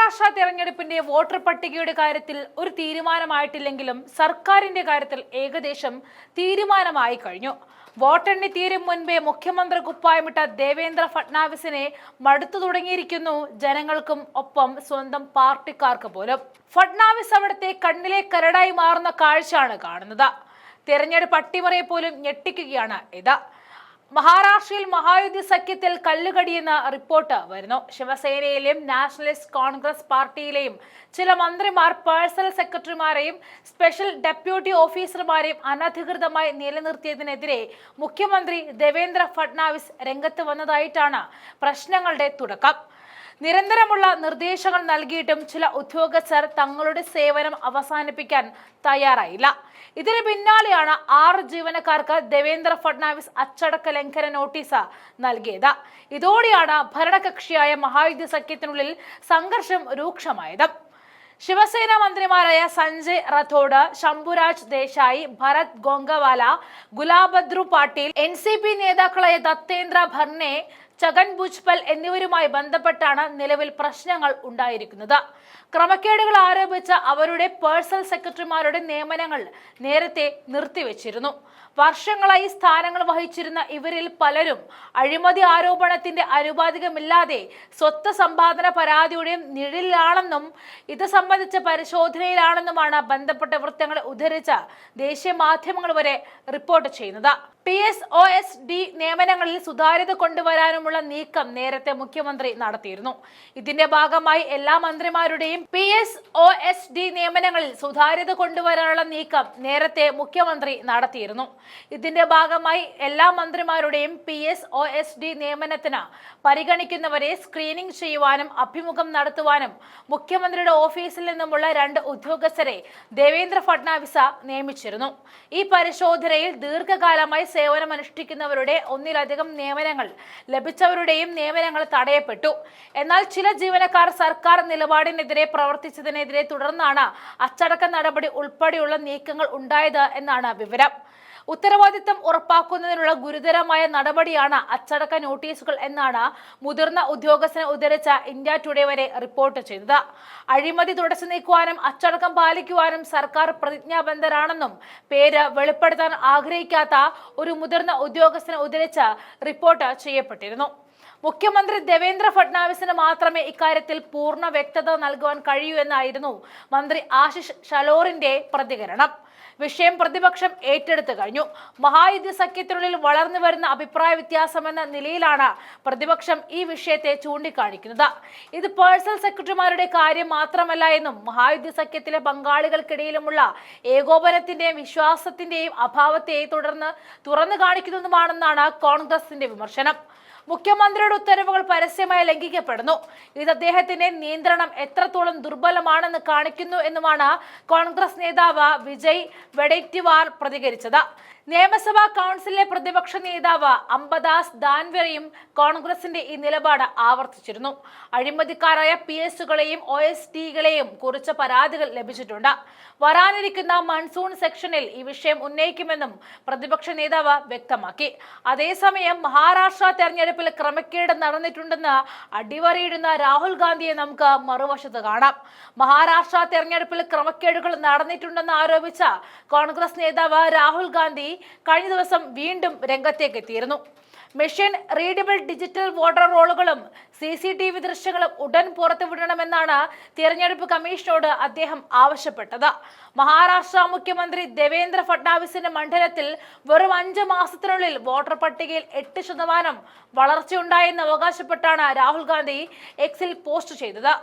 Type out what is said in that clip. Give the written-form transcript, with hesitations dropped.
മഹാരാഷ്ട്ര തെരഞ്ഞെടുപ്പിന്റെ വോട്ടർ പട്ടികയുടെ കാര്യത്തിൽ ഒരു തീരുമാനമായിട്ടില്ലെങ്കിലും സർക്കാരിന്റെ കാര്യത്തിൽ ഏകദേശം തീരുമാനമായി കഴിഞ്ഞു. വോട്ടെണ്ണി തീരും മുൻപേ മുഖ്യമന്ത്രി കുപ്പായമിട്ട ദേവേന്ദ്ര ഫട്നാവിസിനെ മടുത്തു തുടങ്ങിയിരിക്കുന്നു ജനങ്ങൾക്കും ഒപ്പം സ്വന്തം പാർട്ടിക്കാർക്ക് പോലും. ഫട്നാവിസ് അവിടുത്തെ കണ്ണിലെ കരടായി മാറുന്ന കാഴ്ചയാണ് കാണുന്നത്. തെരഞ്ഞെടുപ്പ് അട്ടിമറിയെ പോലും ഞെട്ടിക്കുകയാണ് ഇത്. മഹാരാഷ്ട്രയിൽ മഹായുതി സഖ്യത്തിൽ കല്ലുകടിയെന്ന റിപ്പോർട്ട് വരുന്നു. ശിവസേനയിലെയും നാഷണലിസ്റ്റ് കോൺഗ്രസ് പാർട്ടിയിലെയും ചില മന്ത്രിമാർ പേഴ്സണൽ സെക്രട്ടറിമാരെയും സ്പെഷ്യൽ ഡെപ്യൂട്ടി ഓഫീസർമാരെയും അനധികൃതമായി നിലനിർത്തിയതിനെതിരെ മുഖ്യമന്ത്രി ദേവേന്ദ്ര ഫട്നാവിസ് രംഗത്ത് വന്നതായിട്ടാണ് പ്രശ്നങ്ങളുടെ തുടക്കം. നിരന്തരമുള്ള നിർദ്ദേശങ്ങൾ നൽകിയിട്ടും ചില ഉദ്യോഗസ്ഥർ തങ്ങളുടെ സേവനം അവസാനിപ്പിക്കാൻ തയ്യാറായില്ല. ഇതിന് പിന്നാലെയാണ് 6 ജീവനക്കാർക്ക് ദേവേന്ദ്ര ഫട്നാവിസ് അച്ചടക്ക ലംഘന നോട്ടീസ് നൽകിയത്. ഇതോടെയാണ് ഭരണകക്ഷിയായ മഹായുതി സഖ്യത്തിനുള്ളിൽ സംഘർഷം രൂക്ഷമായത്. ശിവസേന മന്ത്രിമാരായ സഞ്ജയ് റാത്തോഡ്, ശംഭുരാജ് ദേശായി, ഭരത് ഗോങ്കവാല, ഗുലാബദ്രു പാട്ടീൽ, NCP നേതാക്കളായ ദത്തേന്ദ്ര ഭർനെ, ഛഗൻ ഭുജ്പൽ എന്നിവരുമായി ബന്ധപ്പെട്ടാണ് നിലവിൽ പ്രശ്നങ്ങൾ ഉണ്ടായിരിക്കുന്നത്. ക്രമക്കേടുകൾ ആരോപിച്ച അവരുടെ പേഴ്സണൽ സെക്രട്ടറിമാരുടെ നിയമനങ്ങൾ നേരത്തെ നിർത്തിവെച്ചിരുന്നു. വർഷങ്ങളായി സ്ഥാനങ്ങൾ വഹിച്ചിരുന്ന ഇവരിൽ പലരും അഴിമതി ആരോപണത്തിന്റെ അനുപാതികമില്ലാതെ സ്വത്ത് സമ്പാദന പരാതിയുടെയും നിഴലിലാണെന്നും ഇത് സംബന്ധിച്ച പരിശോധനയിലാണെന്നുമാണ് ബന്ധപ്പെട്ട വൃത്തങ്ങളെ ഉദ്ധരിച്ച ദേശീയ മാധ്യമങ്ങൾ വരെ റിപ്പോർട്ട് ചെയ്യുന്നത്. PSOSD നിയമനങ്ങളിൽ സുതാര്യത കൊണ്ടുവരാനുമുള്ള നീക്കം നേരത്തെ മുഖ്യമന്ത്രി നടത്തിയിരുന്നു. ഇതിന്റെ ഭാഗമായി എല്ലാ മന്ത്രിമാരുടെയും PSOSD നിയമനങ്ങളിൽ സുതാര്യത കൊണ്ടുവരാനുള്ള നീക്കം നേരത്തെ മുഖ്യമന്ത്രി നടത്തിയിരുന്നു. ഇതിന്റെ ഭാഗമായി എല്ലാ മന്ത്രിമാരുടെയും PSOSD നിയമനത്തിന് പരിഗണിക്കുന്നവരെ സ്ക്രീനിംഗ് ചെയ്യുവാനും അഭിമുഖം നടത്തുവാനും മുഖ്യമന്ത്രിയുടെ ഓഫീസിൽ നിന്നുമുള്ള 2 ഉദ്യോഗസ്ഥരെ ദേവേന്ദ്ര ഫട്നാവിസ് നിയമിച്ചിരുന്നു. ഈ പരിശോധനയിൽ ദീർഘകാലമായി സേവനമനുഷ്ഠിക്കുന്നവരുടെ ഒന്നിലധികം നിയമനങ്ങൾ ലഭിച്ചവരുടെയും നിയമനങ്ങൾ തടയപ്പെട്ടു. എന്നാൽ ചില ജീവനക്കാർ സർക്കാർ നിലപാടിനെതിരെ പ്രവർത്തിച്ചതിനെതിരെ തുടർന്നാണ് അച്ചടക്ക നടപടി ഉൾപ്പെടെയുള്ള നീക്കങ്ങൾ ഉണ്ടായത് എന്നാണ് വിവരം. ഉത്തരവാദിത്തം ഉറപ്പാക്കുന്നതിനുള്ള ഗുരുതരമായ നടപടിയാണ് അച്ചടക്ക നോട്ടീസുകൾ എന്നാണ് മുതിർന്ന ഉദ്യോഗസ്ഥനെ ഉദ്ധരിച്ച ഇന്ത്യ ടുഡേ വരെ റിപ്പോർട്ട് ചെയ്തത്. അഴിമതി തുടച്ചു നീക്കുവാനും അച്ചടക്കം പാലിക്കുവാനും സർക്കാർ പ്രതിജ്ഞാബദ്ധരാണെന്നും പേര് വെളിപ്പെടുത്താൻ ആഗ്രഹിക്കാത്ത ഒരു മുതിർന്ന ഉദ്യോഗസ്ഥനെ ഉദ്ധരിച്ച് റിപ്പോർട്ട് ചെയ്യപ്പെട്ടിരുന്നു. മുഖ്യമന്ത്രി ദേവേന്ദ്ര ഫട്നാവിസിന് മാത്രമേ ഇക്കാര്യത്തിൽ പൂർണ്ണ വ്യക്തത നൽകുവാൻ കഴിയൂ എന്നായിരുന്നു മന്ത്രി ആശിഷ് ഷലോറിന്റെ പ്രതികരണം. വിഷയം പ്രതിപക്ഷം ഏറ്റെടുത്തു കഴിഞ്ഞു. മഹായുതി സഖ്യത്തിനുള്ളിൽ വളർന്നു വരുന്ന അഭിപ്രായ വ്യത്യാസമെന്ന നിലയിലാണ് പ്രതിപക്ഷം ഈ വിഷയത്തെ ചൂണ്ടിക്കാണിക്കുന്നത്. ഇത് പേഴ്സണൽ സെക്രട്ടറിമാരുടെ കാര്യം മാത്രമല്ല എന്നും മഹായുതി സഖ്യത്തിലെ പങ്കാളികൾക്കിടയിലുമുള്ള ഏകോപനത്തിന്റെയും വിശ്വാസത്തിന്റെയും അഭാവത്തെ തുടർന്ന് തുറന്നു കാണിക്കുന്നതുമാണെന്നാണ് കോൺഗ്രസിന്റെ വിമർശനം. മുഖ്യമന്ത്രിയുടെ ഉത്തരവുകൾ പരസ്യമായി ലംഘിക്കപ്പെടുന്നു. ഇത് അദ്ദേഹത്തിന്റെ നിയന്ത്രണം എത്രത്തോളം ദുർബലമാണെന്ന് കാണിക്കുന്നു എന്നുമാണ് കോൺഗ്രസ് നേതാവ് വിജയ് വെഡെറ്റിവാർ പ്രതികരിച്ചത്. നിയമസഭാ കൗൺസിലിലെ പ്രതിപക്ഷ നേതാവ് അംബദാസ് ദാൻവെയും കോൺഗ്രസിന്റെ ഈ നിലപാട് ആവർത്തിച്ചിരുന്നു. അഴിമതിക്കാരായ PSകളെയും OSDകളെയും കുറിച്ച് പരാതികൾ ലഭിച്ചിട്ടുണ്ട്. വരാനിരിക്കുന്ന മൺസൂൺ സെക്ഷനിൽ ഈ വിഷയം ഉന്നയിക്കുമെന്നും പ്രതിപക്ഷ നേതാവ് വ്യക്തമാക്കി. അതേസമയം മഹാരാഷ്ട്ര തെരഞ്ഞെടുപ്പിൽ ക്രമക്കേട് നടന്നിട്ടുണ്ടെന്ന് അടിവരയിടുന്ന രാഹുൽ ഗാന്ധിയെ നമുക്ക് മറുവശത്ത് കാണാം. മഹാരാഷ്ട്ര തെരഞ്ഞെടുപ്പിൽ ക്രമക്കേടുകൾ നടന്നിട്ടുണ്ടെന്ന് ആരോപിച്ച കോൺഗ്രസ് നേതാവ് രാഹുൽ ഗാന്ധി കഴിഞ്ഞ ദിവസം വീണ്ടും രംഗത്തേക്ക് എത്തിയിരുന്നു. മെഷീൻ റീഡബിൾ ഡിജിറ്റൽ വോട്ടർ റോളുകളും CCTV ദൃശ്യങ്ങളും ഉടൻ പുറത്തുവിടണമെന്നാണ് തിരഞ്ഞെടുപ്പ് കമ്മീഷനോട് അദ്ദേഹം ആവശ്യപ്പെട്ടത്. മഹാരാഷ്ട്ര മുഖ്യമന്ത്രി ദേവേന്ദ്ര ഫട്നാവിസിന്റെ മണ്ഡലത്തിൽ വെറും 5 മാസത്തിനുള്ളിൽ വോട്ടർ പട്ടികയിൽ 8% വളർച്ചയുണ്ടായെന്ന് അവകാശപ്പെട്ടാണ് രാഹുൽ ഗാന്ധി എക്സിൽ പോസ്റ്റ് ചെയ്തത്.